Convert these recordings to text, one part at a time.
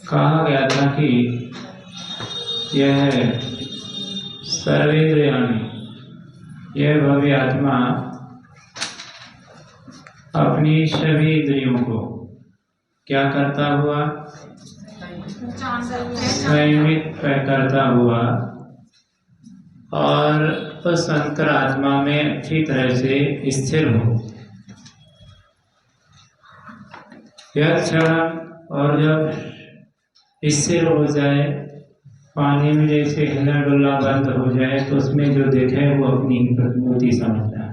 कहा गया था कि यह सर्वेंद्रियाणि, यह भव्य आत्मा अपनी सभी इंद्रियों को क्या करता हुआ, संयमित करता हुआ और उस अंतरात्मा में अच्छी तरह से स्थिर हो। यह क्षण और जब स्थिर हो जाए, पानी में जैसे हिलना डुलना बंद हो जाए तो उसमें जो देखे वो अपनी प्रतिमूर्ति समझता है।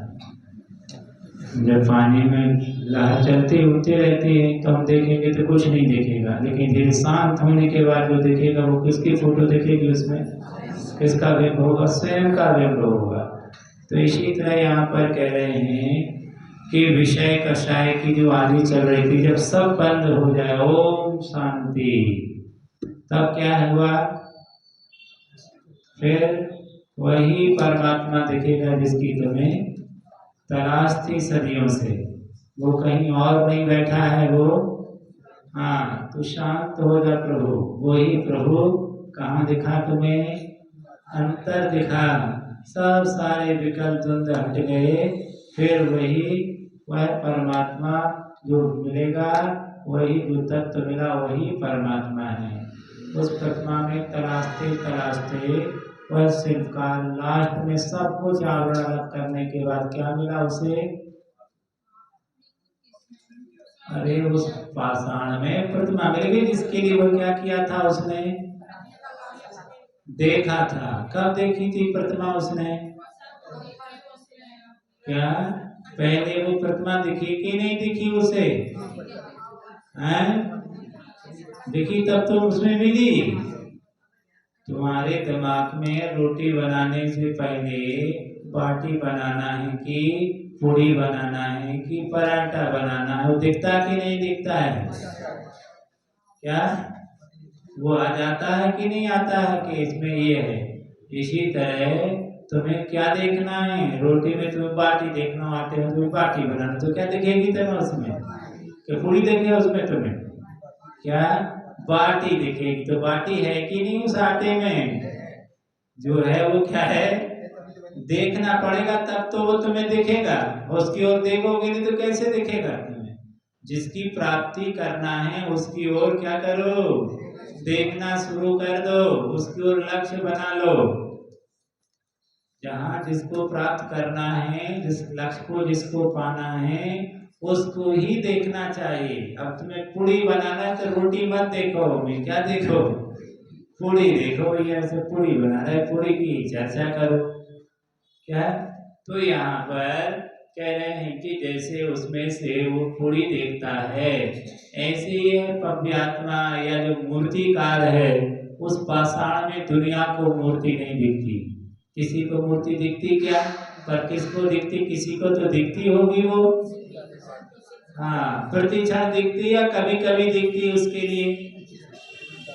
जब पानी में लहर चलती उड़ती रहती है तो हम देखेंगे तो कुछ नहीं देखेगा, लेकिन धीरे शांत होने के बाद जो देखेगा वो किसकी फोटो देखेगी, उसमें किसका बिंब होगा, स्वयं का बिंब होगा। तो इसी तरह यहाँ पर कह रहे हैं कि विषय कषाय की जो आदि चल रही थी, जब सब बंद हो जाए, ओम शांति, तब क्या हुआ, फिर वही परमात्मा दिखेगा जिसकी तुम्हें तलाश थी सदियों से। वो कहीं और नहीं बैठा है, वो हाँ, तो शांत हो जा प्रभु। वही प्रभु कहाँ दिखा तुम्हें, अंतर दिखा, सब सारे विकल्प द्वंद्व हट गए, फिर वही वह परमात्मा जो मिलेगा, वही जो तत्व मिला वही परमात्मा है। उस प्रतिमा में तलाशते तलाशते वह शिल्पकार लास्ट में सब कुछ आवरण अलग करने के बाद क्या मिला उसे, अरे उस पाषाण में प्रतिमा मिल गई जिसके लिए वो क्या किया था, उसने देखा था। कब देखी थी प्रतिमा उसने, क्या पहले वो प्रतिमा दिखी कि नहीं दिखी उसे, हैं? दिखी तब तो उसमें मिली। तुम्हारे दिमाग में रोटी बनाने से पहले बाटी बनाना है कि पूड़ी बनाना है कि पराठा बनाना है, वो दिखता कि नहीं दिखता है, क्या वो आ जाता है कि नहीं आता है कि इसमें ये है। इसी तरह तुम्हें क्या देखना है, रोटी में तुम्हें बाटी देखना आते हो, तुम्हें बाटी बनाना, तो क्या दिखेगी तुम्हें उसमें, कि पूड़ी देखे उसमें तुम्हें, क्या बाटी दिखेगी। तो बाटी है कि नहीं उस आटे में, जो है वो क्या है, देखना पड़ेगा तब तो वो तुम्हें दिखेगा। उसकी ओर देखोगे नहीं तो कैसे दिखेगा तुम्हें। जिसकी प्राप्ति करना है उसकी ओर क्या करो, देखना शुरू कर दो, उसकी ओर लक्ष्य बना लो। जहाँ जिसको प्राप्त करना है, जिस लक्ष्य को जिसको पाना है, उसको ही देखना चाहिए। अब तुम्हें पूड़ी बनाना है तो रोटी मत देखो, मैं क्या देखो, पूड़ी देखो, ये ऐसे पूड़ी बना रहा है, पूड़ी की चर्चा करो, क्या। तो यहाँ पर कह रहे हैं कि जैसे उसमें से वो पूड़ी देखता है, ऐसे ही पव्यात्मा या जो मूर्तिकार है, उस पाषाण में दुनिया को मूर्ति नहीं दिखती। किसी को मूर्ति दिखती क्या, पर किसको दिखती, किसी को तो दिखती होगी वो, हाँ, प्रतिक्षण दिखती या कभी कभी दिखती, उसके लिए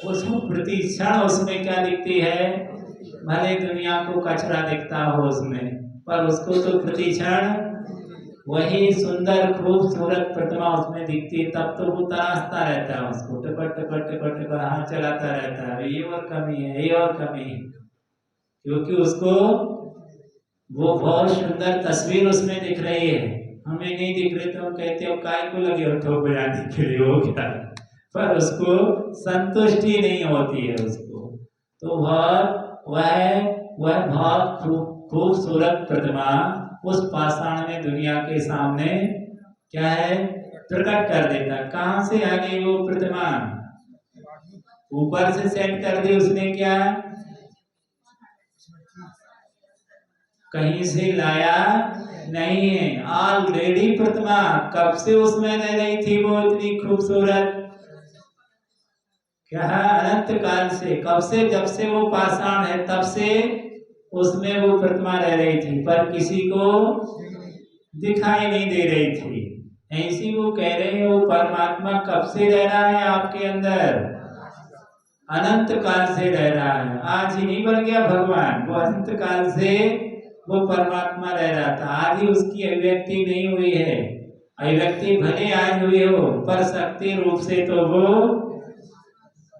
उसको प्रतिक्षण उसमें क्या दिखती है, भले दुनिया को कचरा दिखता हो उसमें, पर उसको तो प्रतिक्षण वही सुंदर खूबसूरत प्रतिमा उसमें दिखती है। तब तो वो तराशता रहता है उसको, टपट टपट टपट टपट हाथ चलाता रहता है, ये और कमी है, ये और कमी है, क्योंकि उसको वो बहुत सुंदर तस्वीर उसमें दिख रही है। हमें नहीं दिख रही तो हम कहते हो काय को लगे हो ठोक बजाने के लिए, हो गया, पर उसको संतुष्टि नहीं होती है उसको। तो वह बहुत खूबसूरत प्रतिमा उस पाषाण में दुनिया के सामने क्या है, प्रकट कर देता। कहाँ से आ गई वो प्रतिमा, ऊपर से सेट कर दी उसने, क्या कहीं से लाया नहीं है, ऑलरेडी प्रतिमा कब से उसमें रह रही थी वो इतनी खूबसूरत, क्या अनंत काल से, कब से, जब से वो पाषाण है तब से उसमें वो प्रतिमा रह रही थी, पर किसी को दिखाई नहीं दे रही थी। ऐसी वो कह रहे हैं वो परमात्मा कब से रह रहा है आपके अंदर, अनंत काल से रह रहा है। आज ही नहीं बन गया भगवान, वो अनंत काल से वो परमात्मा रह रहा था। आज ही उसकी अभिव्यक्ति नहीं हुई है, अभिव्यक्ति भले आज हुई हो, पर शक्ति रूप से तो वो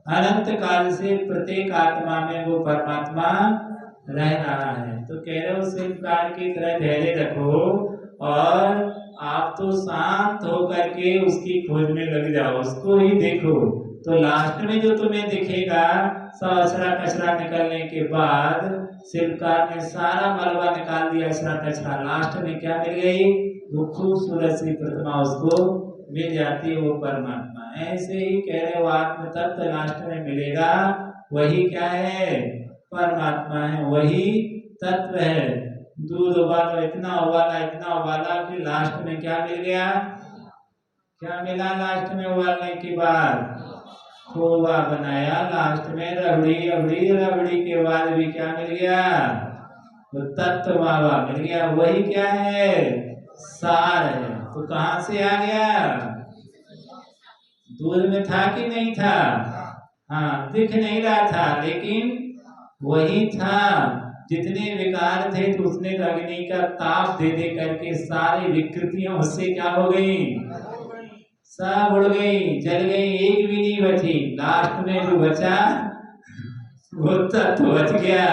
अनंत काल से प्रत्येक आत्मा में वो परमात्मा रह रहा है। तो कह रहे हो शिल्पकार की तरह धैर्य रखो और आप तो शांत होकर के उसकी खोज में लग जाओ, उसको ही देखो। तो लास्ट में जो तुम्हें दिखेगा सब अचरा कचरा निकलने के बाद, शिल्पकार ने सारा मलबा निकाल दिया, अचरा कचरा, लास्ट में क्या मिल गई? वो खूबसूरत सी प्रतिमा उसको मिल जाती है, वो परमात्मा। ऐसे ही कह रहे हो आत्म तत्व लास्ट में मिलेगा, वही क्या है? परमात्मा है, वही तत्व है। दूध उबालो, इतना उबाला इतना उबाला कि लास्ट में क्या मिल गया? क्या मिला लास्ट में उबालने के बाद? खोवा बनाया, लास्ट में रबड़ी, रबड़ी, रबड़ी के बाद भी क्या मिल गया? तो तत्व मावा मिल गया, वही क्या है? सार है। तो कहां से आ गया? दूध में था कि नहीं था? हाँ, दिख नहीं रहा था लेकिन वही था। जितने विकार थे तो उसने अग्नि का ताप दे दे करके सारी विकृतियां उससे क्या हो गई? सब उड़ गई, जल गई, एक भी नहीं बची। लास्ट में जो बचा वो तत्व बच गया।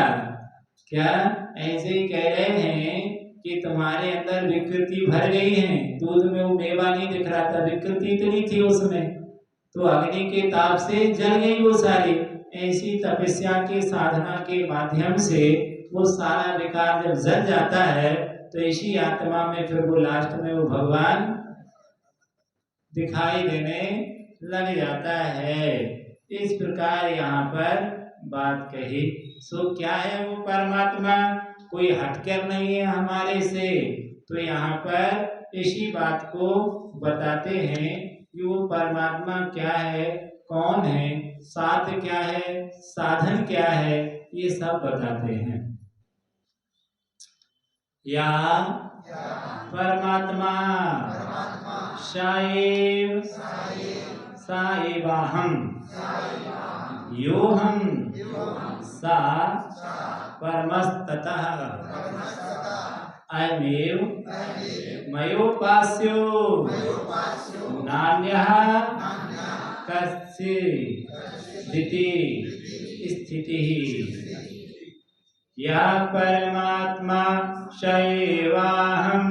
क्या? ऐसे ही कह रहे हैं कि तुम्हारे अंदर विकृति भर गई है। दूध में वो मेवा नहीं दिख रहा था, विकृति इतनी थी उसमें, तो अग्नि के ताप से जल गई वो सारी। ऐसी तपस्या के साधना के माध्यम से वो सारा विकार जब जल जाता है तो इसी आत्मा में फिर वो लास्ट में वो भगवान दिखाई देने लग जाता है। इस प्रकार यहाँ पर बात कही। सो क्या है वो परमात्मा? कोई हटकर नहीं है हमारे से। तो यहाँ पर इसी बात को बताते हैं कि वो परमात्मा क्या है, कौन है, साध्य क्या है, साधन क्या है, ये सब बताते हैं। या परमात्मा शाएव साएवाहम योहम सा परमस्ततः अयमेव मयोपास्यो नान्यः कस्यचिदिति स्थितिः। या परमात्मा शैवाहम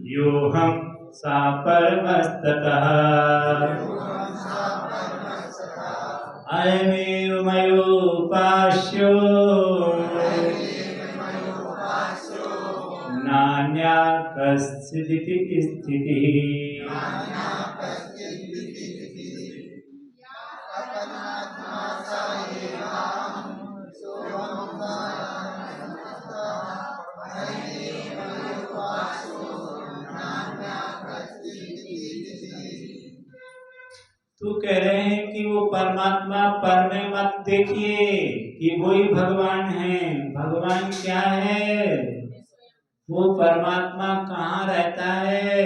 योहम सा परमस्ततः अयमेव मयोपास्यो नान्या कस्यचिदिति स्थितिः। तो कह रहे हैं कि वो परमात्मा पर में मत देखिए कि वही भगवान है। भगवान क्या है? वो परमात्मा कहाँ रहता है?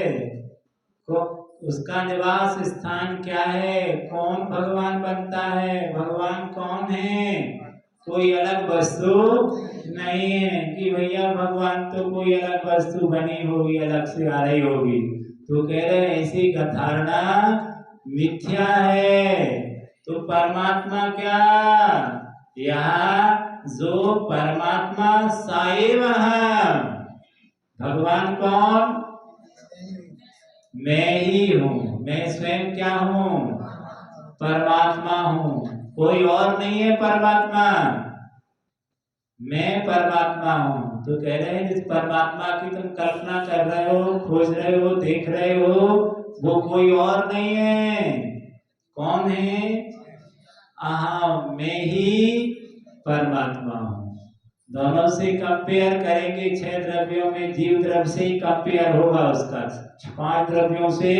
उसका निवास स्थान क्या है? कौन भगवान बनता है? भगवान कौन है? कोई अलग वस्तु नहीं है कि भैया भगवान तो कोई अलग वस्तु बनी होगी, अलग से आ रही होगी। तो कह रहे ऐसी धारणा मिथ्या है। तो परमात्मा क्या? यहाँ जो परमात्मा साएव है। भगवान कौन? मैं ही हूँ। मैं स्वयं क्या हूँ? परमात्मा हूँ। कोई और नहीं है परमात्मा, मैं परमात्मा हूँ। तो कह रहे हैं जिस परमात्मा की तुम कल्पना कर रहे हो, खोज रहे हो, देख रहे हो, वो कोई और नहीं है। कौन है? मैं ही परमात्मा हूँ। दोनों से कंपेयर करेंगे। 6 द्रव्यों में जीव द्रव्य से ही कंपेयर होगा उसका। 5 द्रव्यों से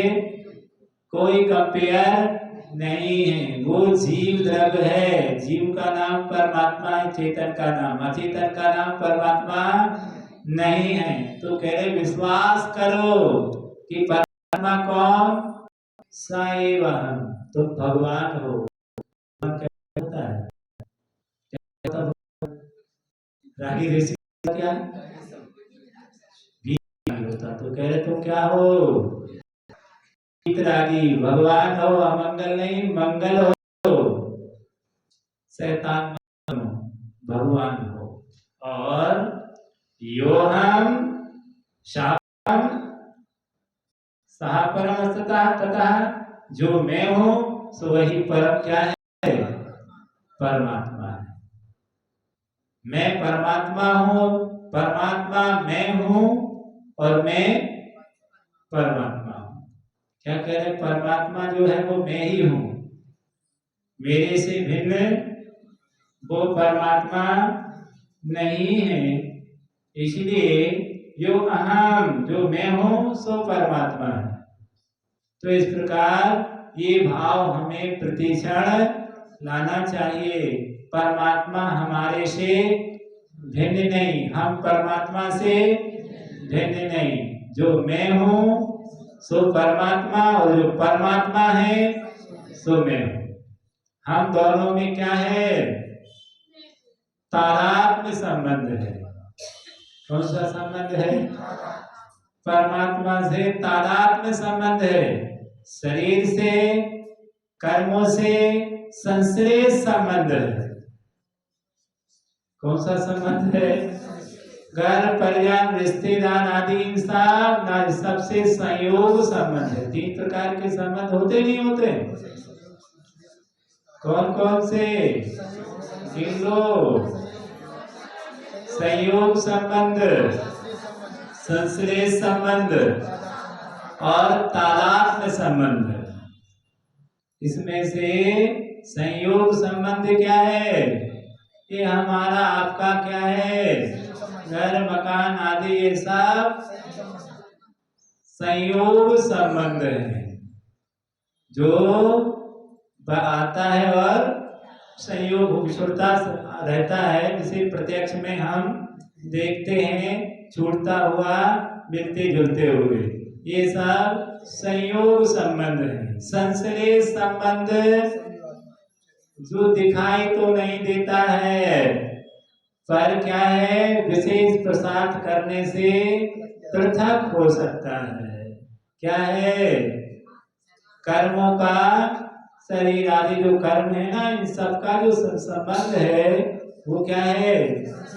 कोई कंपेयर नहीं है। वो जीव द्रव्य है। जीव का नाम परमात्मा है, चेतन का नाम, अचेतन का नाम परमात्मा नहीं है। तो कह रहे विश्वास करो कि परमात्मा कौन? साईवाहन। तो भगवान हो। क्या होता है? रागी ऋषि क्या होता? तो कह रहे तुम क्या हो? हितरागी भगवान हो, अमंगल नहीं, मंगल हो, शैतान मत बनो, भगवान हो। और यो हम शापम सहा परम तथा, जो मैं हूं सो वही परम क्या है, परमात्मा है। मैं परमात्मा हूं, परमात्मा मैं हूं और मैं परमात्मा हूं। क्या कह रहे, परमात्मा जो है वो मैं ही हूं, मेरे से भिन्न वो परमात्मा नहीं है। इसलिए जो अहम, जो मैं हूं सो परमात्मा है। तो इस प्रकार ये भाव हमें प्रतिक्षण लाना चाहिए। परमात्मा हमारे से भिन्न नहीं, हम परमात्मा से भिन्न नहीं। जो मैं हूं सो परमात्मा और जो परमात्मा है सो मैं हूं। हम दोनों में क्या है, तादात्म्य संबंध है। कौन सा संबंध है, परमात्मा से तादात्म्य संबंध है। शरीर से, कर्मों से संश्लेष संबंध है। कौन सा संबंध है, घर परिवार रिश्तेदार आदि इन सबसे संयोग संबंध है। 3 प्रकार के संबंध होते नहीं होते, कौन कौन से, इन लो, संयोग संबंध, संश्लेष संबंध और तादात्म्य संबंध। इसमें से संयोग संबंध क्या है, ये हमारा आपका क्या है, घर मकान आदि ये सब संयोग संबंध है, जो आता है और संयोग छूटता रहता है। जिसे प्रत्यक्ष में हम देखते हैं, छूटता हुआ, मिलते जुलते हुए, ये सब संयोग संबंध है। संश्लेष संबंध जो दिखाई तो नहीं देता है, पर क्या है, विशेष प्रसाद करने से पृथक हो सकता है। क्या है, कर्मों का, शरीर आदि जो कर्म है ना, इन सबका जो संबंध है वो क्या है,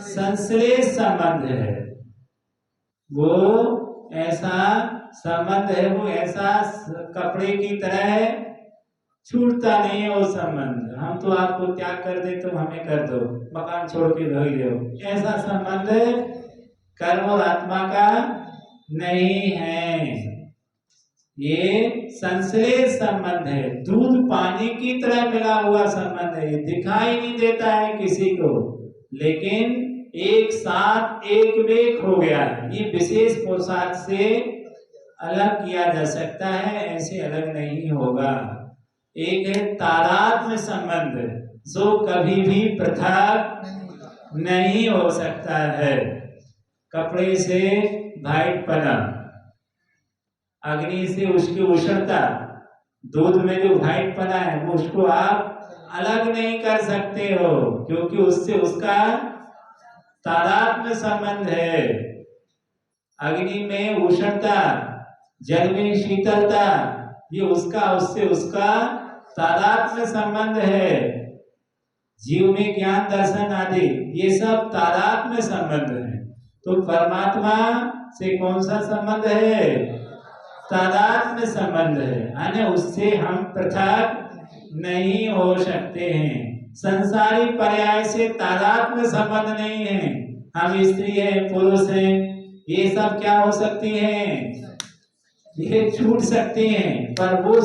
संश्लेष संबंध है। वो ऐसा संबंध है, वो ऐसा कपड़े की तरह छूटता नहीं है वो संबंध। हम तो आपको त्याग कर दे तो हमें कर दो, मकान छोड़ के भाग जाओ, ऐसा संबंध कर्म और आत्मा का नहीं है। ये संश्लेष संबंध है, दूध पानी की तरह मिला हुआ संबंध है। ये दिखाई नहीं देता है किसी को, लेकिन एक साथ एक वेक हो गया है। ये विशेष पोशाक से अलग किया जा सकता है, ऐसे अलग नहीं होगा। एक है तादात्म्य संबंध, जो कभी भी पृथक नहीं हो सकता है। कपड़े से व्हाइट पना, अग्नि से उसकी उष्णता, दूध में जो व्हाइट पना है वो उसको आप अलग नहीं कर सकते हो, क्योंकि उससे उसका तादात्म्य संबंध है। अग्नि में उष्णता, जल में शीतलता, ये उसका उससे उसका तादात्म्य संबंध है। जीव में ज्ञान दर्शन आदि ये सब तादात्म्य संबंध है। तो परमात्मा से कौन सा संबंध है, तादात्म्य संबंध है, यानी उससे हम पृथक नहीं हो सकते हैं। संसारी पर्याय से तादात्म्य संबंध नहीं है। हम स्त्री है, पुरुष है, ये सब क्या हो सकती हैं, ये छूट सकती हैं, पर वो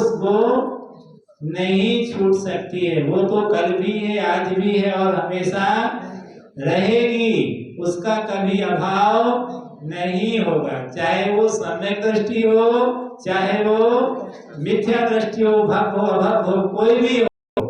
नहीं छूट सकती है। वो तो कल भी है, आज भी है और हमेशा रहेगी, उसका कभी अभाव नहीं होगा। चाहे वो सम्यक दृष्टि हो, चाहे वो मिथ्या दृष्टि हो, भव हो, अभव हो, कोई भी हो,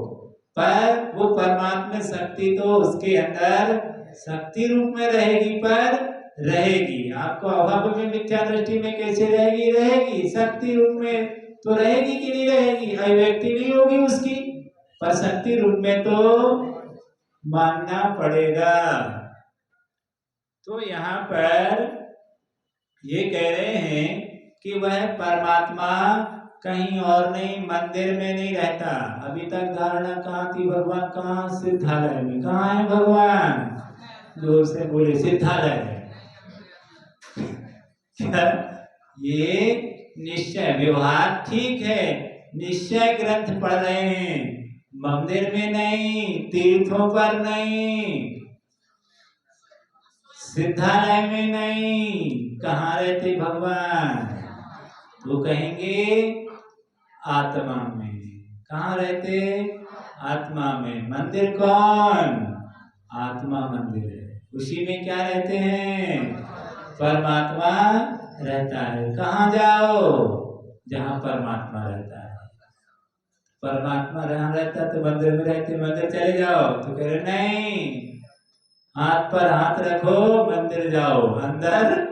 पर वो परमात्मा शक्ति तो उसके अंदर शक्ति रूप में रहेगी, पर रहेगी। आपको अभव में, मिथ्या दृष्टि में कैसे रहेगी, रहेगी शक्ति रूप में तो रहेगी कि नहीं रहेगी, अभिव्यक्ति नहीं होगी उसकी, पर शक्ति रूप में तो मानना पड़ेगा। तो यहाँ पर ये कह रहे हैं कि वह परमात्मा कहीं और नहीं, मंदिर में नहीं रहता। अभी तक धारणा कहाँ थी, भगवान कहाँ, सिद्धालय में। कहाँ है भगवान? जोर से बोले, सिद्धालय में। ये निश्चय व्यवहार ठीक है, निश्चय ग्रंथ पढ़ रहे हैं, मंदिर में नहीं, तीर्थों पर नहीं, सिद्धालय में नहीं। कहाँ रहते भगवान? वो कहेंगे आत्मा में। कहाँ रहते? आत्मा में। मंदिर कौन? आत्मा मंदिर है, उसी में क्या रहते हैं? परमात्मा रहता है। कहाँ जाओ? जहाँ परमात्मा रहता है। परमात्मा जहाँ रहता तो मंदिर में रहते, मंदिर चले जाओ तो कह रहे नहीं, हाथ पर हाथ रखो, मंदिर जाओ, अंदर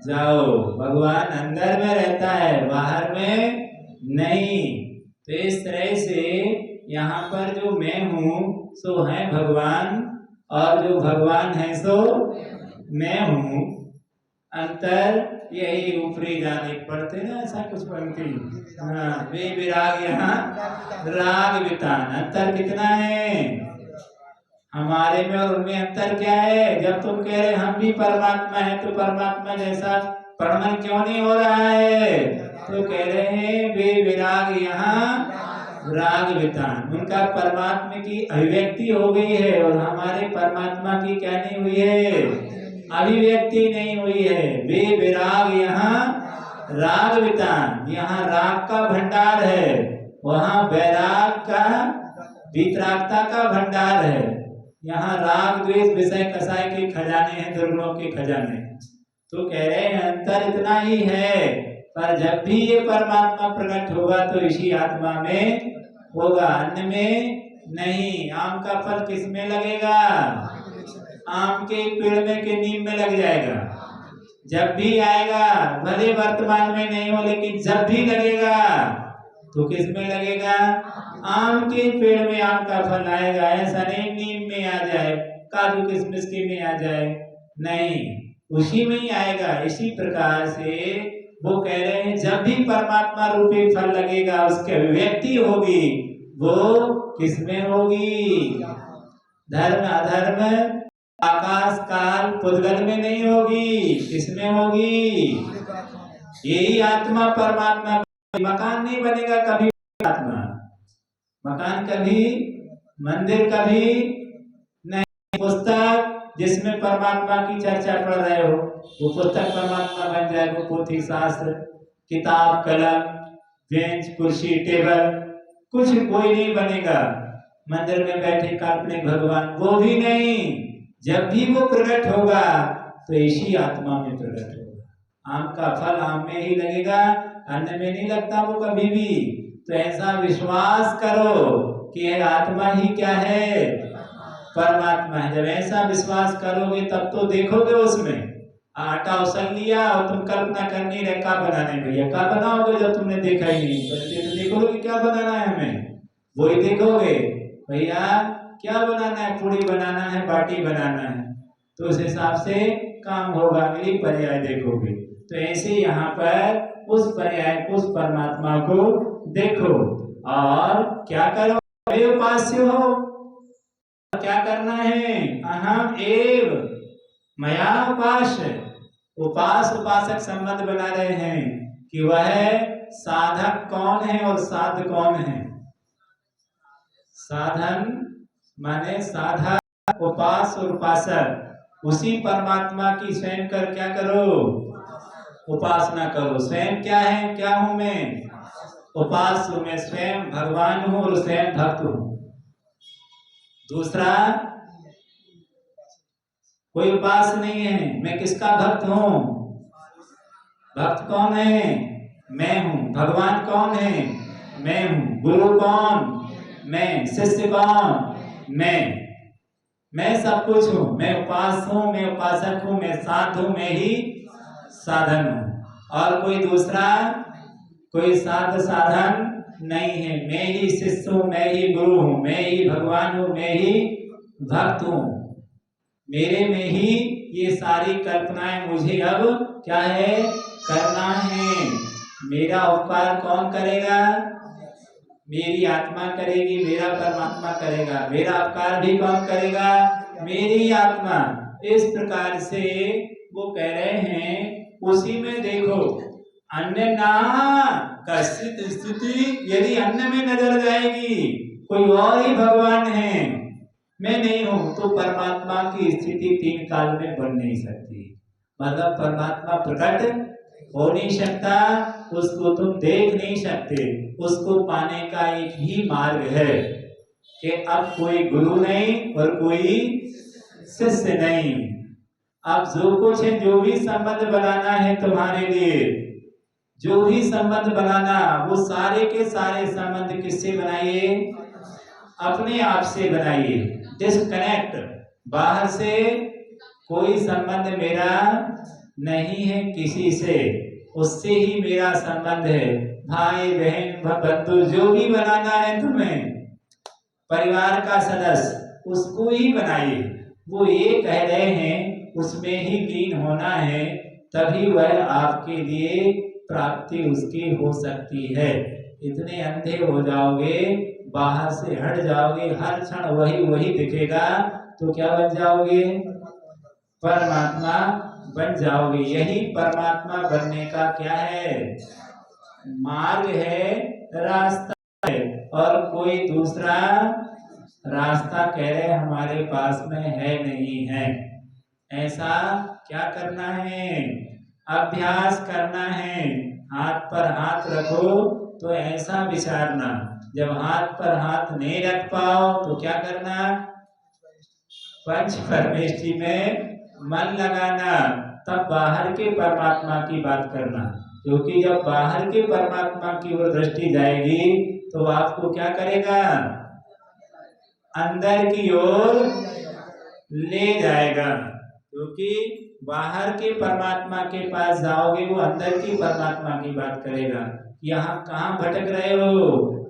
जाओ। भगवान अंदर में रहता है, बाहर में नहीं। तो इस तरह से यहाँ पर जो मैं हूँ सो है भगवान, और जो भगवान है सो मैं हूँ। अंतर यही ऊपरी जाने पढ़ते ना, ऐसा कुछ पंक्ति। हाँ, वे विराग यहाँ राग वितान। अंतर कितना है हमारे में और उनमें? अंतर क्या है? जब तुम कह रहे हम भी परमात्मा है, तो परमात्मा जैसा वर्णन क्यों नहीं हो रहा है? तो कह रहे हैं वे विराग यहाँ राग वितान। उनका परमात्मा की अभिव्यक्ति हो गई है, और हमारे परमात्मा की क्या नहीं हुई है? अभिव्यक्ति नहीं हुई है। वे विराग यहाँ राग वितान। यहाँ राग का भंडार है, वहाँ वैराग का, वितरागता का भंडार है। यहाँ राग द्वेष विषय कसाय के खजाने हैं, दुर्गुणों के खजाने। तो कह रहे हैं अंतर इतना ही है, पर जब भी ये परमात्मा प्रकट होगा तो इसी आत्मा में होगा, अन्य में नहीं। आम का फल किस में लगेगा? आम के पेड़ में के नीम में लग जाएगा। जब भी आएगा, भले वर्तमान में नहीं हो, लेकिन जब भी लगेगा तो किस में लगेगा? आम के पेड़ में आम का फल आएगा। ऐसा नहीं नीम में आ जाए, काजू किशमिश के में आ जाए, नहीं, उसी में ही आएगा। इसी प्रकार से वो कह रहे हैं जब भी परमात्मा रूपी फल लगेगा, उसकी अभिव्यक्ति होगी, वो किसमें होगी? धर्म अधर्म आकाश काल पुद्गल में नहीं होगी, किसमें होगी? यही आत्मा परमात्मा। मकान नहीं बनेगा कभी आत्मा, मकान कभी, मंदिर कभी नहीं। पुस्तक जिसमें परमात्मा की चर्चा पढ़ रहे हो, वो पुस्तक परमात्मा बन जाए। वो पोथी शास्त्र, किताब, कलम, बेंच, कुर्सी, टेबल, कुछ कोई नहीं बनेगा। मंदिर में बैठे काल्पनिक भगवान, वो भी नहीं। जब भी वो प्रकट होगा तो इसी आत्मा में प्रकट होगा। आम का फल आम में ही लगेगा, अन्य में नहीं लगता वो कभी भी। तो ऐसा विश्वास करो कि यह आत्मा ही क्या है? परमात्मा है। जब ऐसा विश्वास करोगे तब तो देखोगे उसमें। आटा उसल लिया और तुम कल्पना करनी रहे क्या बनाने, भैया क्या बनाओगे? जब तुमने देखा ही नहीं, तो देखोगे क्या बनाना है हमें, वही देखोगे। भैया क्या बनाना है? पूड़ी बनाना है, बाटी बनाना है, तो उस हिसाब से काम होगा। अगली पर्याय देखोगे। तो ऐसे यहाँ पर उस पर्याय को, उस परमात्मा को देखो और क्या करो? उपास्य हो। क्या करना है? अहम एव मया उपास। उपास उपासक संबंध बना रहे हैं कि वह साधक कौन है और साध कौन है। साधन माने साधक, उपास और उपासक। उसी परमात्मा की स्वयं कर क्या करो? उपासना करो। स्वयं क्या है? क्या हूं मैं? उपास हूं मैं, स्वयं भगवान हूं और स्वयं भक्त हूं। दूसरा कोई उपास नहीं है। मैं किसका भक्त हूं? भक्त कौन है? मैं हूं। भगवान कौन है? मैं हूं। गुरु कौन? मैं। शिष्य कौन? मैं सब कुछ हूं। मैं उपास हूं, मैं उपासक हूं, मैं साध हूं, मैं ही साधन हूं। और कोई दूसरा कोई साध साधन नहीं है। मैं ही शिष्य हूं, मैं ही गुरु हूं, मैं ही भगवान हूं, मैं ही भक्त हूं। मेरे में ही ये सारी कल्पनाएं मुझे अब क्या है? करना है। मेरा उपकार कौन करेगा? मेरी आत्मा करेगी, मेरा परमात्मा करेगा। मेरा उपकार भी कौन करेगा? मेरी आत्मा। इस प्रकार से वो कह रहे हैं उसी में देखो अन्य ना कश्चित स्थिति, यदि अन्य में नजर जाएगी कोई और ही भगवान है, मैं नहीं हूं, तो परमात्मा की स्थिति 3 काल में बन नहीं सकती। मतलब परमात्मा प्रकट हो नहीं सकता, उसको तुम देख नहीं सकते। उसको पाने का एक ही मार्ग है कि अब कोई गुरु नहीं और कोई शिष्य नहीं। अब जो कुछ है, जो भी संबंध बनाना है तुम्हारे लिए, जो भी संबंध बनाना, वो सारे के सारे संबंध किससे बनाइए? अपने आप से बनाइए। डिस्कनेक्ट, बाहर से कोई संबंध मेरा नहीं है किसी से, उससे ही मेरा संबंध है। भाई बहन बंधु जो भी बनाना है तुम्हें, परिवार का सदस्य, उसको ही बनाइए। वो ये कह रहे हैं उसमें ही लीन होना है, तभी वह आपके लिए प्राप्ति उसकी हो सकती है। इतने अंधे हो जाओगे, बाहर से हट जाओगे, हर क्षण वही वही दिखेगा, तो क्या बन जाओगे? परमात्मा बन जाओगे। यही परमात्मा बनने का क्या है? मार्ग है, रास्ता है, और कोई दूसरा रास्ता कह रहे हमारे पास में है नहीं है। ऐसा क्या करना है? अभ्यास करना है। हाथ पर हाथ रखो तो ऐसा विचारना, जब हाथ पर हाथ नहीं रख पाओ तो क्या करना? पंच परमेष्टि में मन लगाना, तब बाहर के परमात्मा की बात करना। क्योंकि जब बाहर के परमात्मा की ओर दृष्टि जाएगी तो आपको क्या करेगा? अंदर की ओर ले जाएगा। क्योंकि बाहर के परमात्मा के पास जाओगे, वो अंदर की परमात्मा की बात करेगा। यहाँ कहाँ भटक रहे हो?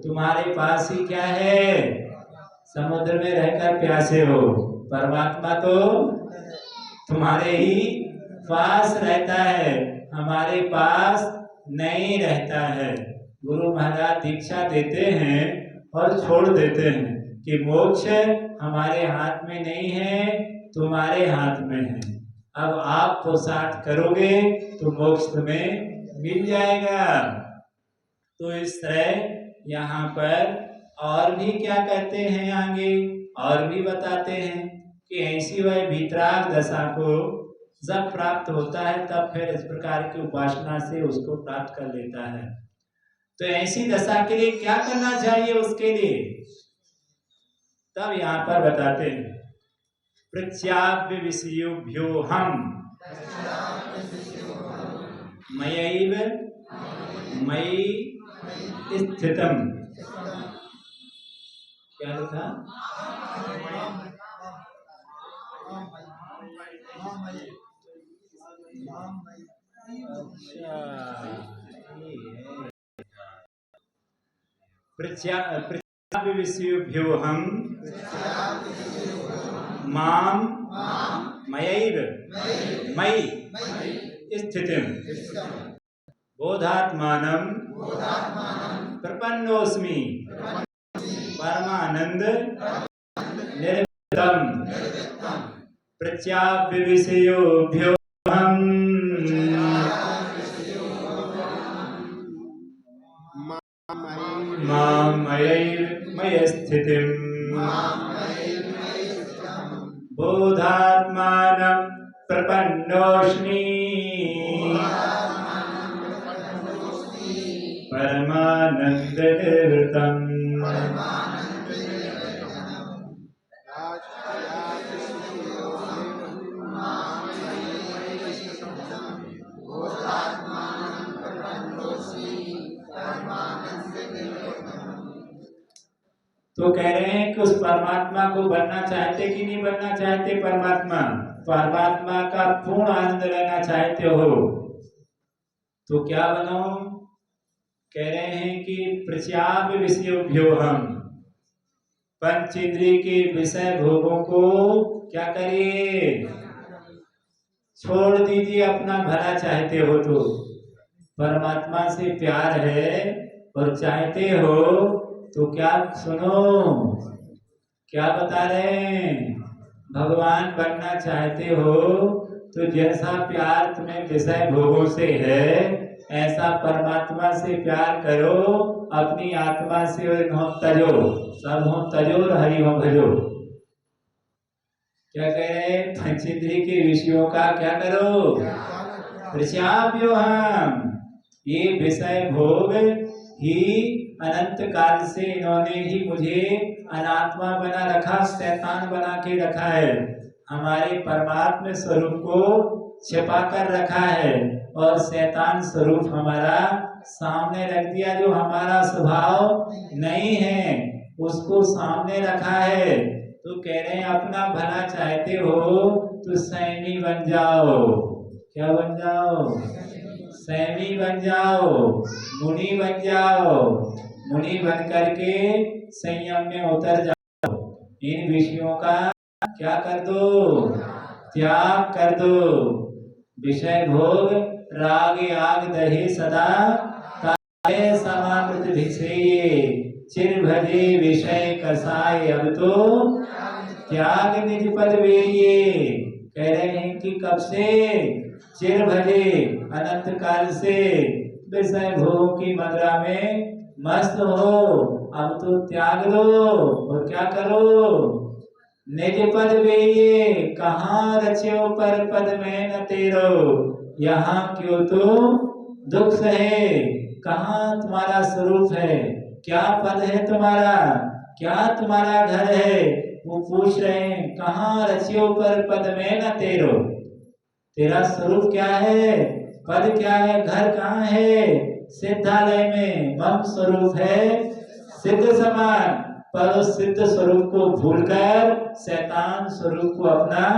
तुम्हारे पास ही क्या है? समुद्र में रहकर प्यासे हो। परमात्मा तो तुम्हारे ही पास रहता है, हमारे पास नहीं रहता है। गुरु महाराज दीक्षा देते हैं और छोड़ देते हैं कि मोक्ष हमारे हाथ में नहीं है, तुम्हारे हाथ में है। अब आप पुरुषार्थ करोगे तो मोक्ष तुम्हें मिल जाएगा। तो इस तरह यहाँ पर और भी क्या कहते हैं आगे, और भी बताते हैं कि ऐसी वह वितराग दशा को जब प्राप्त होता है तब फिर इस प्रकार की उपासना से उसको प्राप्त कर लेता है। तो ऐसी दशा के लिए क्या करना चाहिए उसके लिए? तब यहाँ पर बताते हैं प्रत्याव्य विषयोभ्यो हम मयैव मयि स्थितम। क्या लिखा? प्रत्याव्य विषयोभ्यो हम माम मयैव मयि स्थितिम बोधात्मानं प्रपन्नोस्मि परमानंद निर्वृत्तम प्रत्याव्य विषयोभ्यो हम माम मयैव मयि स्थितिम बोधात्मानं प्रपन्नोस्मि परमानंद निर्वृत्तम। तो कह रहे हैं कि उस परमात्मा को बनना चाहते कि नहीं बनना चाहते? परमात्मा का पूर्ण आनंद लेना चाहते हो तो क्या बनो? कह रहे हैं कि प्रत्याव्य विषयोभ्यो हम, पंच इंद्रिय के विषय भोगों को क्या करिए? छोड़ दीजिए अपना भला चाहते हो तो। परमात्मा से प्यार है और चाहते हो तो क्या सुनो, क्या बता रहे हैं, भगवान बनना चाहते हो तो जैसा प्यार तुम्हें विषय भोगों से है ऐसा परमात्मा से प्यार करो, अपनी आत्मा से और हम तजो, सब हम तजो और हरि हम भजो। क्या कह रहे हैं, पंचेंद्रिय के विषयों का क्या करो, प्रचाप्यो हम, ये विषय भोग ही अनंत काल से इन्होंने ही मुझे अनात्मा बना रखा, शैतान बना के रखा है, हमारे परमात्मा स्वरूप को छिपा कर रखा है और शैतान स्वरूप हमारा सामने रख दिया, जो हमारा स्वभाव नहीं है उसको सामने रखा है। तो कह रहे हैं अपना भला चाहते हो तो सैमी बन जाओ, क्या बन जाओ, सैमी बन जाओ, मुनि बन जाओ, मुनि बन करके संयम में उतर जाओ, इन विषयों का क्या कर दो, त्याग कर दो। विषय भोग राग आग दहे सदा तारे समामृत भिक्षेये, चिर भजे विषय कसाय अब तो त्याग निज पद वेये। कह रहे हैं कि कब से, चिर भजे अनंत काल से विषय भोग की मदरा में मस्त हो, अब तो त्याग दो और क्या करो, निज पद वेये, कहाँ रचो पर पद में न तेरो, यहाँ क्यों तो दुख सहे, कहाँ तुम्हारा स्वरूप है, क्या पद है तुम्हारा, क्या तुम्हारा घर है, वो पूछ रहे हैं कहाँ रचियो पर पद में न तेरो, तेरा स्वरूप क्या है, पद क्या है, घर कहाँ है, सिद्धालय में मम स्वरूप है सिद्ध समान, पर उस सिद्ध स्वरूप को भूलकर शैतान स्वरूप को अपना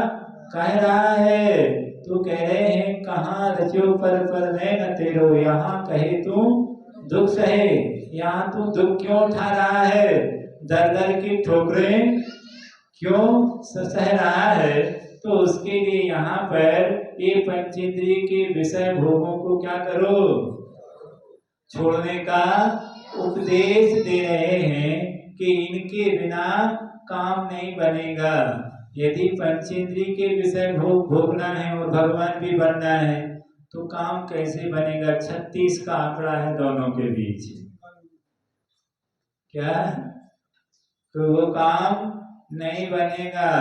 कह रहा है। तो कह रहे हैं कहाँ रचियो पर पद में न तेरो, यहाँ कहे तू दुख सहे, यहाँ तू दुख क्यों उठा रहा है, दर दर की ठोकरें क्यों सह रहा है, तो उसके लिए यहाँ पर ये पंचेंद्रिय के विषय भोगों को क्या करो, छोड़ने का उपदेश दे रहे हैं कि इनके बिना काम नहीं बनेगा। यदि पंचेंद्रिय के विषय भोग भोगना है और भगवान भी बनना है तो काम कैसे बनेगा, 36 का आंकड़ा है दोनों के बीच, क्या, तो वो काम नहीं बनेगा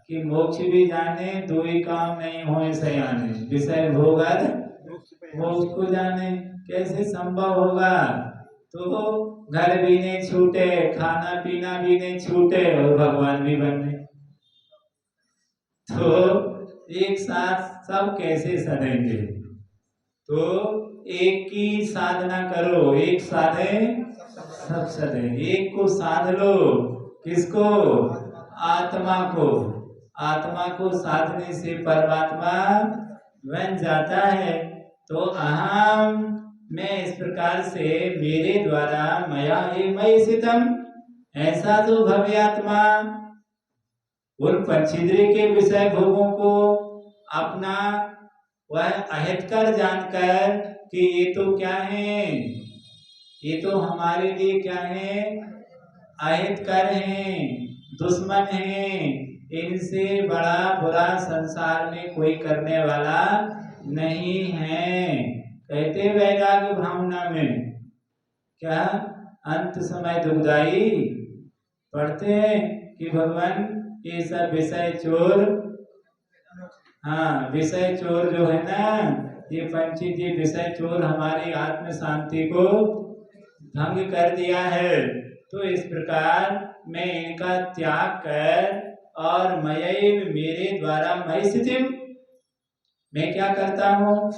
कि मोक्ष भी जाने दो ही काम नहीं होए सयाने, विषय भोग और मोक्ष को जाने, कैसे संभव होगा, तो घर भी नहीं छूटे, खाना पीना भी नहीं छूटे और भगवान भी बनने, तो एक साथ सब कैसे सधेंगे, तो एक की साधना करो, एक साधे सब सधे, एक को साध लो, किसको, आत्मा को, आत्मा को साधने से परमात्मा बन जाता है। तो अहम, मैं इस प्रकार से मेरे द्वारा मया मय सितम, ऐसा जो भव्य आत्मा उन पंचेंद्रिय के विषय भोगों को अपना वह अहितकर जानकर कि ये तो क्या है, ये तो हमारे लिए क्या है, अहितकर हैं, दुश्मन हैं, इनसे बड़ा बुरा संसार में कोई करने वाला नहीं है। कहते वैराग्य भावना में क्या अंत समय दुखदाई पढ़ते हैं कि भगवान ये सब विषय चोर, हाँ विषय चोर जो है ना, ये पंचेंद्रिय विषय चोर हमारी आत्म शांति को भंग कर दिया है। तो इस प्रकार मैं इनका त्याग कर और मयैव, मेरे द्वारा मय स्थितिम, मैं क्या करता हूँ,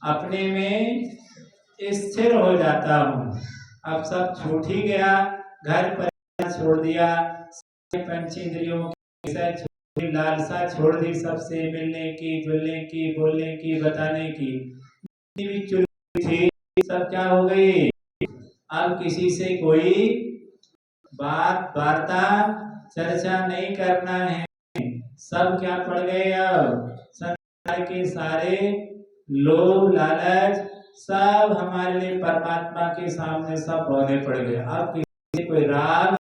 अपने में स्थिर हो जाता हूँ। अब सब छूट ही गया, घर पर छोड़ दिया, पंचेंद्रियों की विषय लालसा छोड़ दी, सबसे मिलने की, जुलने की, बोलने की, बताने की थी, सब क्या हो गई, अब किसी से कोई बात वार्ता चर्चा नहीं करना है, सब क्या पड़ गए, अब संसार के सारे लोभ लालच सब हमारे लिए परमात्मा के सामने सब बौने पड़ गए। अब किसी कोई राग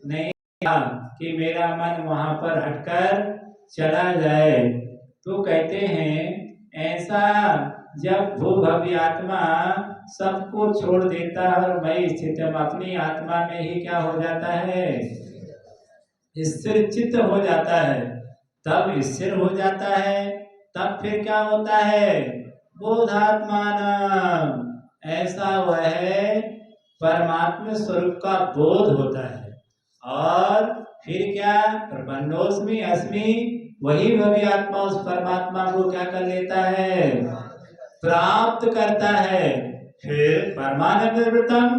नहीं था कि मेरा मन वहां पर हटकर चला जाए। तो कहते हैं ऐसा जब वो भव्य आत्मा सबको छोड़ देता है और मैं स्थित अपनी आत्मा में ही क्या हो जाता है, स्थिर चित्त हो जाता है। तब स्थिर हो जाता है, तब फिर क्या होता है, बोधात्मान, ऐसा वह परमात्मा स्वरूप का बोध होता है। और फिर क्या, प्रपन्नोस्मि अस्मि, वही भव्य आत्मा उस परमात्मा को क्या कर लेता है, प्राप्त करता है। फिर परमानंद वृतम,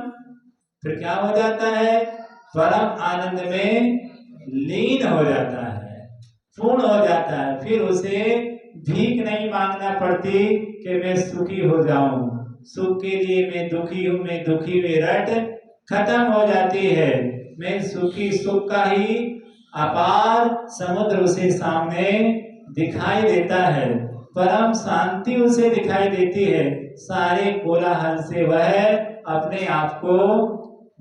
फिर क्या हो जाता है, परम आनंद में लीन हो जाता है, पूर्ण हो जाता है। फिर उसे भीख नहीं मांगना पड़ती कि मैं सुखी हो जाऊं, सुख के लिए मैं दुखी हूं, मैं दुखी में रट खत्म हो जाती है। मैं सुखी, सुख का ही अपार समुद्र उसे सामने दिखाई देता है, परम शांति उसे दिखाई देती है। सारे कोलाहल से वह अपने आप को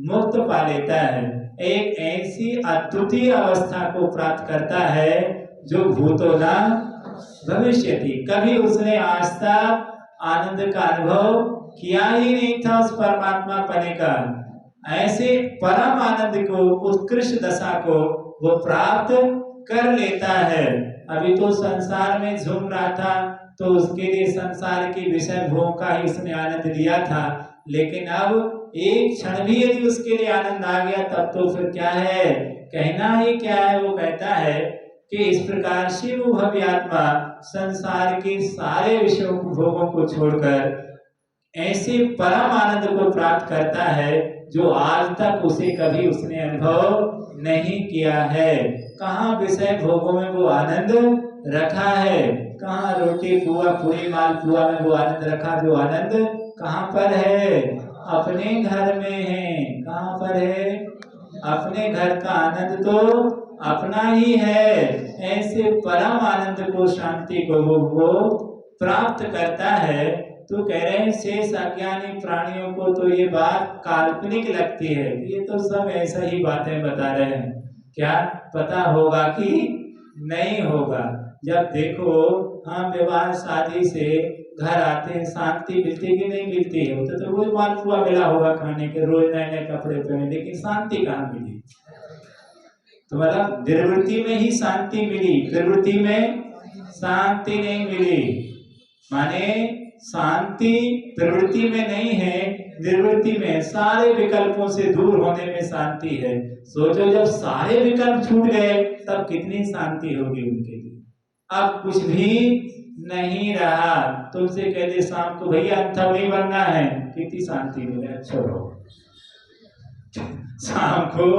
मुक्त पा लेता है। एक ऐसी अद्वितीय अवस्था को प्राप्त करता है जो भूतो न भविष्यति, कभी उसने आज तक आनंद का अनुभव किया ही नहीं था उस परमात्मा पने का। ऐसे परम आनंद को, उत्कृष्ट दशा को वो प्राप्त कर लेता है। अभी तो संसार में झूम रहा था तो उसके लिए संसार की विषय भोग का ही उसने आनंद लिया था, लेकिन अब एक क्षण भी यदि उसके लिए आनंद आ गया तब तो फिर क्या है, कहना ही क्या है। वो कहता है कि इस प्रकार से वो भव्य आत्मा संसार के सारे विषयों भोगों को छोड़कर ऐसे परम आनंद को प्राप्त करता है जो आज तक उसे कभी उसने अनुभव नहीं किया है। कहाँ विषय भोगों में वो आनंद रखा है, कहाँ रोटी पुआ, पूरी माल पुआ में वो आनंद रखा, जो आनंद कहाँ पर है, अपने घर में है। कहाँ पर है, अपने घर का आनंद तो अपना ही है। ऐसे परम आनंद को, शांति को वो प्राप्त करता है। तो कह रहे हैं शेष अज्ञानी प्राणियों को तो ये बात काल्पनिक लगती है, ये तो सब ऐसा ही बातें बता रहे हैं, क्या पता होगा कि नहीं होगा। जब देखो हम विवाह शादी से घर आते हैं, शांति मिलती कि नहीं मिलती है, तो रोज मालपुआ मिला होगा खाने के, रोज नए नए कपड़े पहने, लेकिन शांति कहाँ मिली। तो मतलब निर्वृत्ति में ही शांति मिली, प्रवृत्ति में शांति नहीं मिली। माने शांति प्रवृत्ति में नहीं है, निर्वृत्ति में, सारे विकल्पों से दूर होने में शांति है। सोचो जब सारे विकल्प छूट गए तब कितनी शांति होगी उनके लिए। अब कुछ भी नहीं रहा, तुमसे कहते शाम को भैया अंथव नहीं बनना है, कितनी शांति मिले, अच्छा रहो। शाम को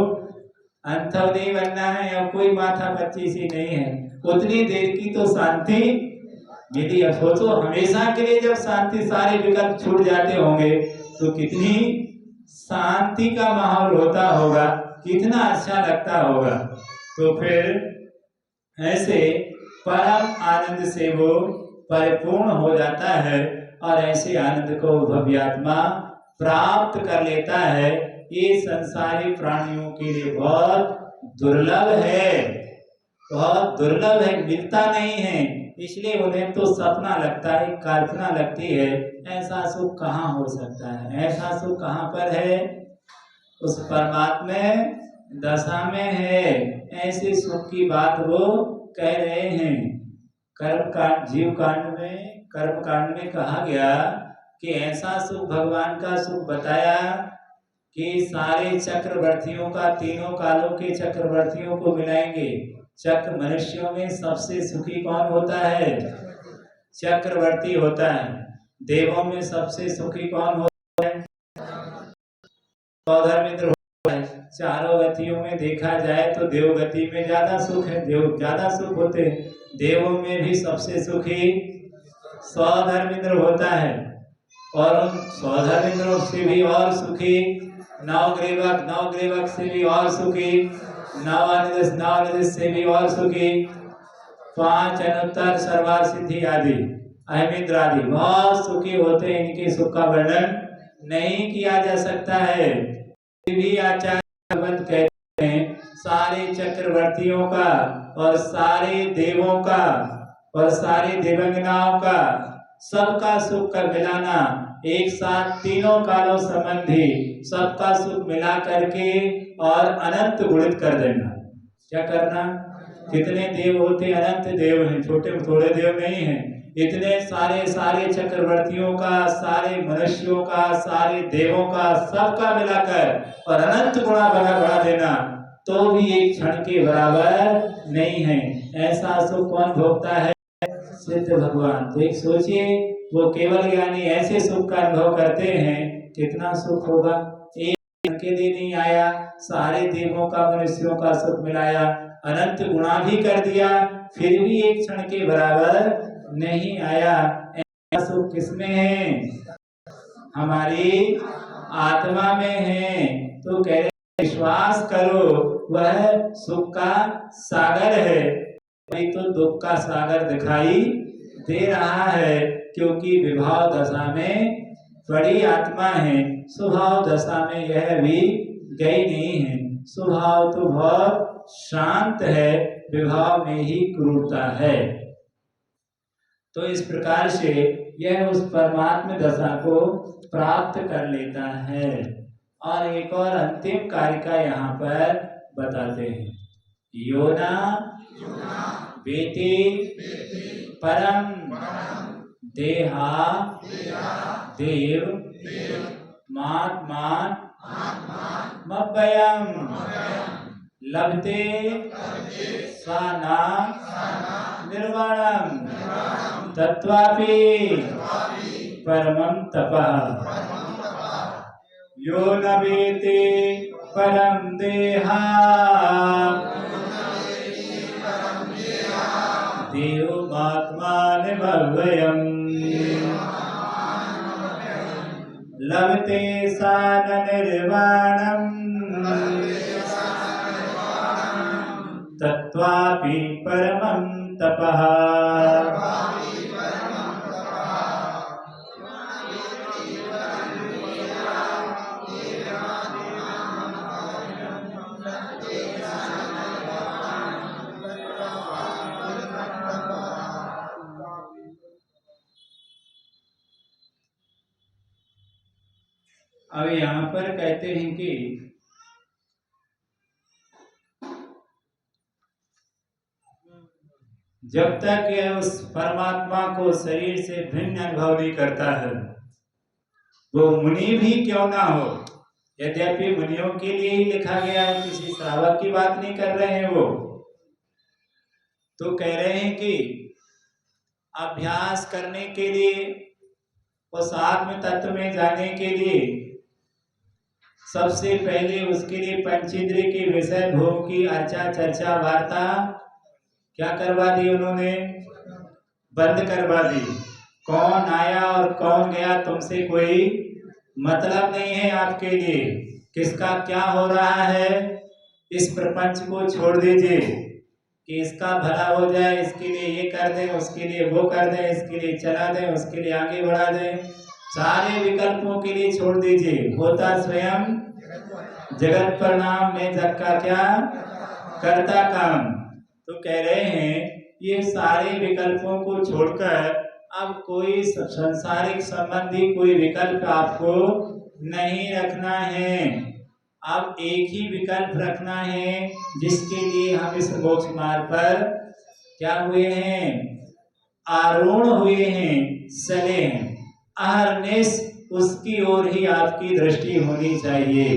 अंथव नहीं बनना है, अब कोई माथा पच्ची सी नहीं है, उतनी देर की तो शांति यदि। अब सोचो हमेशा के लिए जब शांति, सारे विकल्प छूट जाते होंगे तो कितनी शांति का माहौल होता होगा, कितना अच्छा लगता होगा। तो फिर ऐसे परम आनंद से वो परिपूर्ण हो जाता है और ऐसे आनंद को भव्य आत्मा प्राप्त कर लेता है। ये संसारी प्राणियों के लिए बहुत दुर्लभ है, बहुत दुर्लभ है, मिलता नहीं है। इसलिए उन्हें तो सपना लगता है, कल्पना लगती है, ऐसा सुख कहाँ हो सकता है, ऐसा सुख कहाँ पर है, उस परमात्मा दशा में है। ऐसे सुख की बात वो कह रहे हैं। कर्म कांड, जीव कांड में, कर्म कांड में कहा गया कि ऐसा सुख, भगवान का सुख बताया कि सारे चक्रवर्तियों का, तीनों कालों के चक्रवर्तियों को मिलाएंगे। चक्र मनुष्यों में सबसे सुखी कौन होता है, चक्रवर्ती होता है। देवों में सबसे सुखी कौन होता है, सौधर्मिंद्र होता है। चारों गतियों में देखा जाए तो देवगति में ज्यादा सुख है, देव ज्यादा सुख होते हैं। देवों में भी सबसे सुखी सौधर्मिंद्र होता है, और उन सौधर्मिंद्रों से भी और सुखी नवग्रीवक, नवग्रीवक से भी और सुखी नवानिदेश, नवानिदेश से भी और सुखी 5 अनुत्तर सर्वासिद्धि आदि। अहमिंद्रादि बहुत सुखी होते हैं, इनके सुख का वर्णन नहीं किया जा सकता है। भी आचार्य भगवंत कहते हैं सारे चक्रवर्तियों का और सारे देवों का और सारे देवंगनाओं का सबका सुख कर मिलाना, एक साथ तीनों कालों संबंधी सबका सुख मिला करके और अनंत गुणित कर देना। क्या करना? कितने देव होते? अनंत देव हैं, छोटे थोड़े देव नहीं हैं। इतने सारे सारे चक्रवर्तियों का, सारे मनुष्यों का, सारे देवों का सबका मिलाकर और अनंत गुणा बढ़ा देना, तो भी एक क्षण के बराबर नहीं है। ऐसा सुख कौन भोगता है? सिद्ध भगवान। तो एक सोचिए, वो केवल ज्ञानी ऐसे सुख का अनुभव करते हैं, कितना सुख होगा। एक क्षण के लिए नहीं आया, सारे देवों का मनुष्यों का सुख मिलाया, अनंत गुणा भी कर दिया, फिर भी एक क्षण के बराबर नहीं आया। ऐसा सुख किसमें है? हमारी आत्मा में है। तो कह रहे विश्वास करो, वह सुख का सागर है, नहीं तो दुख का सागर दिखाई दे रहा है। क्योंकि विभाव दशा में बड़ी आत्मा है, स्वभाव दशा में यह भी गई नहीं है। स्वभाव तो बहुत शांत है, विभाव में ही क्रूरता है। तो इस प्रकार से यह उस परमात्म दशा को प्राप्त कर लेता है। और एक और अंतिम कारिका यहाँ पर बताते हैं, योना वेति परम देहा देव मात्मान मव्ययम लभते साना निर्वाणम तत्वापि परमं तपः। यो न वेति परम देहा देवमात्मानमव्ययम् लभते सा न निर्वाणम् तत्वापि परमं तपः। अब यहाँ पर कहते हैं कि जब तक यह उस परमात्मा को शरीर से भिन्न अनुभव नहीं करता है, वो मुनि भी क्यों ना हो, यद्यपि मुनियों के लिए ही लिखा गया है, किसी श्रावक की बात नहीं कर रहे हैं वो, तो कह रहे हैं कि अभ्यास करने के लिए, उस आत्म तत्व में जाने के लिए सबसे पहले उसके लिए पंचेंद्रिय के विषय भोग की अर्चा चर्चा वार्ता क्या करवा दी उन्होंने? बंद करवा दी। कौन आया और कौन गया तुमसे कोई मतलब नहीं है आपके लिए। किसका क्या हो रहा है इस प्रपंच को छोड़ दीजिए, कि इसका भला हो जाए, इसके लिए ये कर दें, उसके लिए वो कर दें, इसके लिए चला दें, उसके लिए आगे बढ़ा दें, सारे विकल्पों के लिए छोड़ दीजिए। होता स्वयं जगत प्रणाम में जग का क्या करता काम। तो कह रहे हैं ये सारे विकल्पों को छोड़कर अब कोई संसारिक संबंधी कोई विकल्प आपको नहीं रखना है। अब एक ही विकल्प रखना है जिसके लिए हम इस मोक्ष मार्ग पर क्या हुए हैं? आरूढ़ हुए हैं, चले हैं। अहरनिश उसकी ओर ही आपकी दृष्टि होनी चाहिए।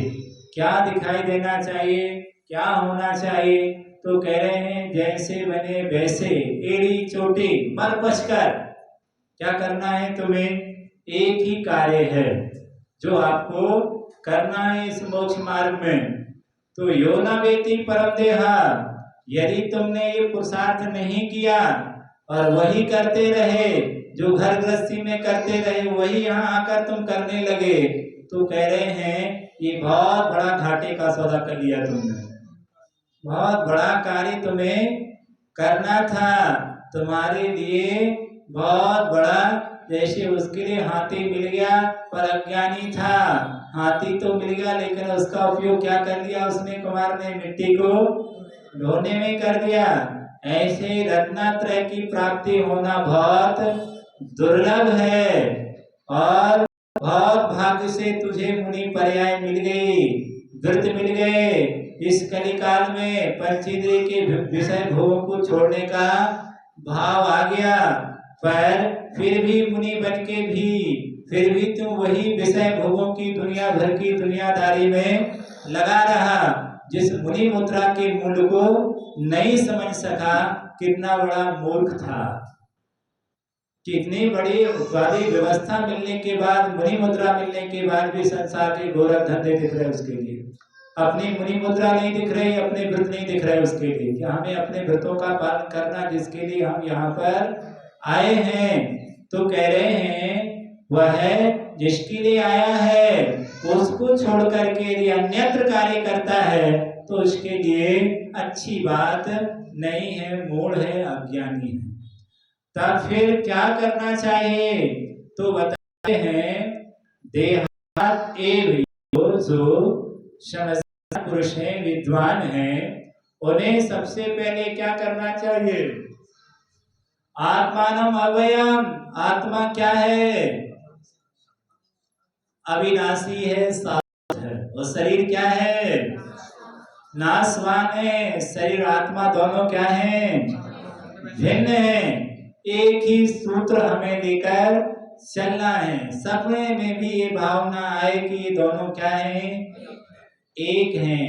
क्या दिखाई देना चाहिए, क्या होना चाहिए? तो कह रहे हैं जैसे बने वैसे, एड़ी चोटी मर बचकर क्या करना है तुम्हें? एक ही कार्य है जो आपको करना है इस मोक्ष मार्ग में। तो यो न वेति परम देहा, यदि तुमने ये पुरुषार्थ नहीं किया और वही करते रहे जो घर गृहस्थी में करते रहे, वही यहाँ आकर तुम करने लगे, तो कह रहे हैं ये बहुत बड़ा घाटे का सौदा कर लिया तुमने। बहुत बड़ा कार्य तुम्हें करना था, तुम्हारे लिए बहुत बड़ा, जैसे उसके लिए हाथी मिल गया पर अज्ञानी था। हाथी तो मिल गया लेकिन उसका उपयोग क्या कर दिया उसने, कुमार ने मिट्टी को ढोने में कर दिया। ऐसे रत्नात्रय की प्राप्ति होना बहुत दुर्लभ है और बहुत भाग्य से तुझे मुनि पर्याय मिल गई, वृत्त मिल गए। इस कलिकाल में पंचेंद्रिय के विषय भोगों को छोड़ने का भाव आ गया, पर फिर भी मुनि बन के भी फिर भी तुम वही विषय भोगों की दुनिया भर की दुनियादारी में लगा रहा। जिस मुनि मुद्रा के मूल्य को नहीं समझ सका, कितना बड़ा मूर्ख था। कितनी बड़ी बड़ी व्यवस्था मिलने के बाद, मुनि मुद्रा मिलने के बाद भी संसार के गोरख धंधे दिख रहे उसके लिए, अपनी मुनि मुद्रा नहीं दिख रही, अपने व्रत नहीं दिख रहे उसके लिए कि हमें अपने व्रतों का पालन करना जिसके लिए हम यहाँ पर आए हैं। तो कह रहे हैं वह जिसके लिए आया है उसको छोड़ करके यदि अन्यत्र कार्य करता है तो उसके लिए अच्छी बात नहीं है, मूढ़ है, अज्ञानी है। तब फिर क्या करना चाहिए? तो बताते हैं देहात एवं जो समझदार पुरुष हैं, विद्वान हैं, उन्हें सबसे पहले क्या करना चाहिए? आत्मानम अवयम, आत्मा क्या है? अविनाशी है, शाश्वत है। और शरीर क्या है? नाशवान है। शरीर आत्मा दोनों क्या है? भिन्न है। एक ही सूत्र हमें लेकर चलना है। सपने में भी ये भावना आए कि ये दोनों क्या है? एक हैं।